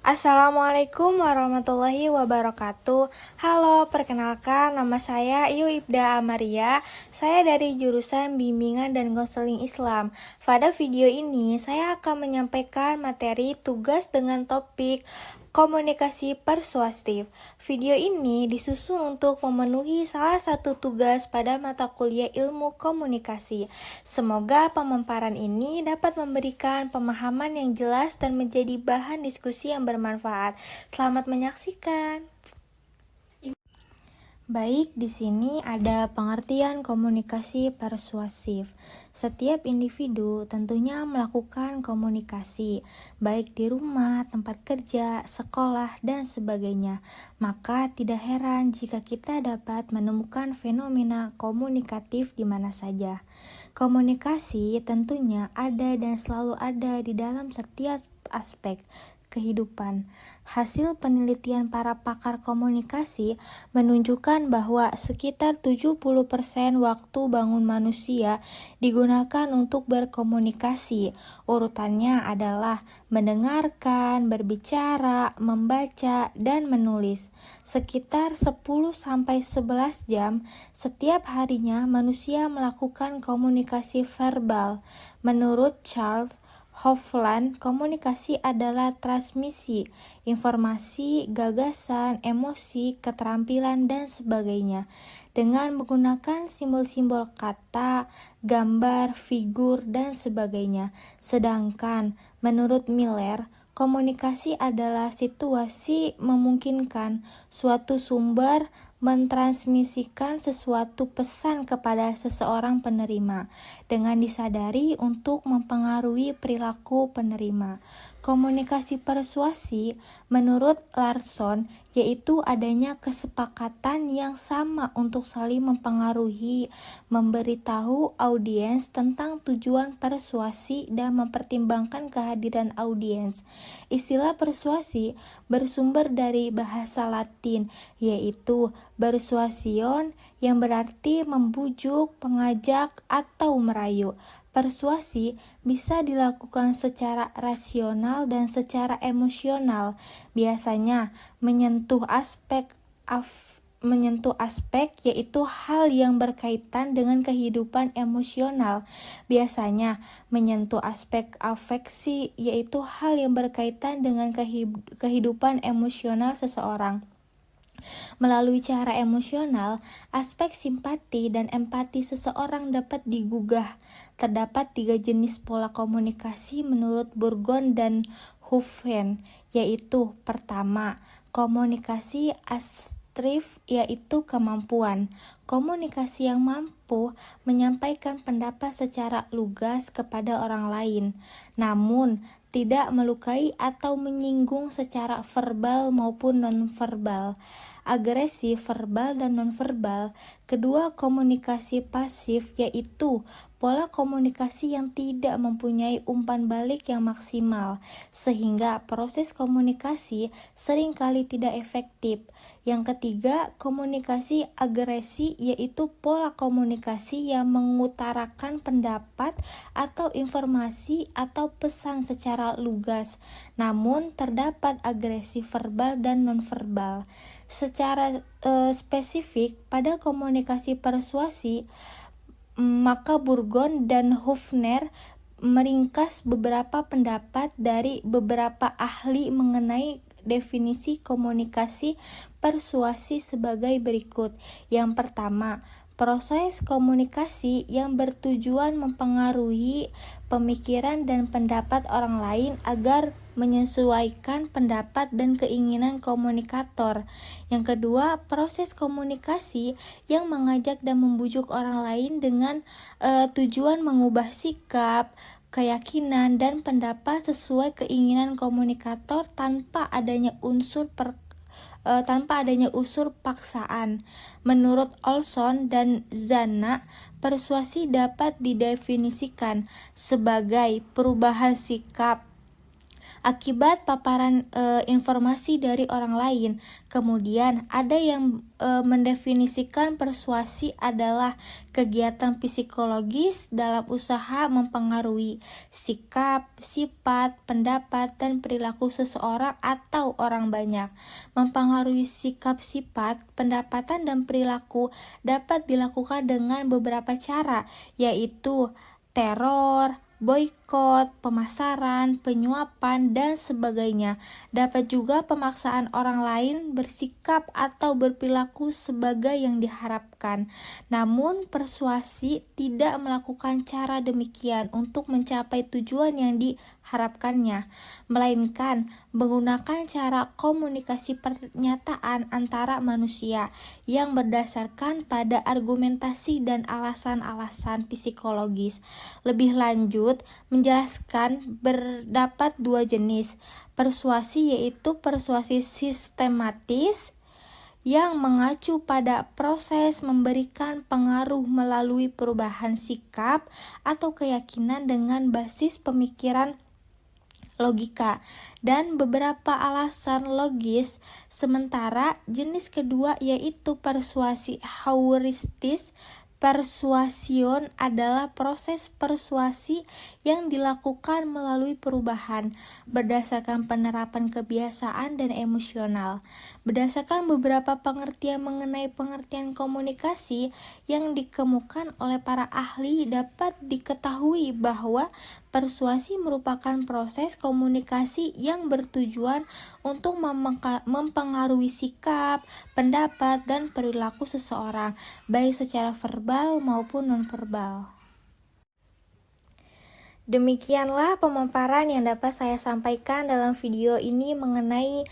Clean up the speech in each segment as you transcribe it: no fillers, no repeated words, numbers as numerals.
Assalamualaikum warahmatullahi wabarakatuh. Halo, perkenalkan nama saya Iyu Ibda Amaria. Saya dari jurusan Bimbingan dan Konseling Islam. Pada video ini saya akan menyampaikan materi tugas dengan topik komunikasi persuasif. Video ini disusun untuk memenuhi salah satu tugas pada mata kuliah ilmu komunikasi. Semoga pemaparan ini dapat memberikan pemahaman yang jelas dan menjadi bahan diskusi yang bermanfaat. Selamat menyaksikan. Baik, di sini ada pengertian komunikasi persuasif. Setiap individu tentunya melakukan komunikasi, baik di rumah, tempat kerja, sekolah, dan sebagainya. Maka tidak heran jika kita dapat menemukan fenomena komunikatif di mana saja. Komunikasi tentunya ada dan selalu ada di dalam setiap aspek kehidupan. Hasil penelitian para pakar komunikasi menunjukkan bahwa sekitar 70% waktu bangun manusia digunakan untuk berkomunikasi. Urutannya adalah mendengarkan, berbicara, membaca, dan menulis. Sekitar 10-11 jam setiap harinya manusia melakukan komunikasi verbal. Menurut Charles Hoffland, komunikasi adalah transmisi informasi, gagasan, emosi, keterampilan, dan sebagainya dengan menggunakan simbol-simbol kata, gambar, figur, dan sebagainya. Sedangkan menurut Miller, komunikasi adalah situasi memungkinkan suatu sumber mentransmisikan sesuatu pesan kepada seseorang penerima dengan disadari untuk mempengaruhi perilaku penerima. Komunikasi persuasi menurut Larson yaitu adanya kesepakatan yang sama untuk saling mempengaruhi, memberitahu audiens tentang tujuan persuasi dan mempertimbangkan kehadiran audiens. Istilah persuasi bersumber dari bahasa Latin yaitu persuasion yang berarti membujuk, mengajak, atau merayu. Persuasi bisa dilakukan secara rasional dan secara emosional, biasanya menyentuh aspek yaitu hal yang berkaitan dengan kehidupan emosional, biasanya menyentuh aspek afeksi yaitu hal yang berkaitan dengan kehidupan emosional seseorang. Melalui cara emosional, aspek simpati dan empati seseorang dapat digugah. Terdapat 3 jenis pola komunikasi menurut Burgon dan Hoffman, yaitu pertama, komunikasi asertif yaitu kemampuan. Komunikasi yang mampu menyampaikan pendapat secara lugas kepada orang lain, namun tidak melukai atau menyinggung secara verbal maupun nonverbal. Agresi verbal dan nonverbal. Kedua, komunikasi pasif yaitu pola komunikasi yang tidak mempunyai umpan balik yang maksimal sehingga proses komunikasi seringkali tidak efektif. Yang ketiga, komunikasi agresi yaitu pola komunikasi yang mengutarakan pendapat atau informasi atau pesan secara lugas, namun terdapat agresi verbal dan nonverbal. Secara spesifik pada komunikasi persuasi, maka Burgon dan Hofner meringkas beberapa pendapat dari beberapa ahli mengenai definisi komunikasi persuasi sebagai berikut. Yang pertama, proses komunikasi yang bertujuan mempengaruhi pemikiran dan pendapat orang lain agar menyesuaikan pendapat dan keinginan komunikator. Yang kedua, proses komunikasi yang mengajak dan membujuk orang lain dengan tujuan mengubah sikap, keyakinan, dan pendapat sesuai keinginan komunikator tanpa adanya unsur paksaan. Menurut Olson dan Zana, persuasi dapat didefinisikan sebagai perubahan sikap akibat paparan informasi dari orang lain. Kemudian ada yang mendefinisikan persuasi adalah kegiatan psikologis dalam usaha mempengaruhi sikap, sifat, pendapat, dan perilaku seseorang atau orang banyak. Mempengaruhi sikap, sifat, pendapatan, dan perilaku dapat dilakukan dengan beberapa cara, yaitu teror, boikot, pemasaran, penyuapan, dan sebagainya. Dapat juga pemaksaan orang lain bersikap atau berperilaku sebagai yang diharapkan. Namun, persuasi tidak melakukan cara demikian untuk mencapai tujuan yang diharapkannya, melainkan menggunakan cara komunikasi pernyataan antara manusia yang berdasarkan pada argumentasi dan alasan-alasan psikologis. Lebih lanjut, menjelaskan berdapat dua jenis persuasi, yaitu persuasi sistematis yang mengacu pada proses memberikan pengaruh melalui perubahan sikap atau keyakinan dengan basis pemikiran logika dan beberapa alasan logis. Sementara jenis kedua yaitu persuasi heuristis. Persuasion adalah proses persuasi yang dilakukan melalui perubahan berdasarkan penerapan kebiasaan dan emosional. Berdasarkan beberapa pengertian mengenai pengertian komunikasi yang dikemukakan oleh para ahli, dapat diketahui bahwa persuasi merupakan proses komunikasi yang bertujuan untuk mempengaruhi sikap, pendapat, dan perilaku seseorang, baik secara verbal maupun nonverbal. Demikianlah pemaparan yang dapat saya sampaikan dalam video ini mengenai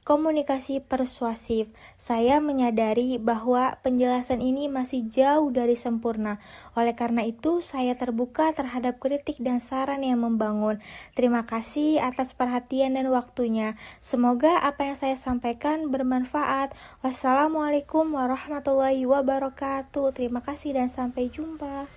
komunikasi persuasif. Saya menyadari bahwa penjelasan ini masih jauh dari sempurna. Oleh karena itu, saya terbuka terhadap kritik dan saran yang membangun. Terima kasih atas perhatian dan waktunya. Semoga apa yang saya sampaikan bermanfaat. Wassalamualaikum warahmatullahi wabarakatuh. Terima kasih dan sampai jumpa.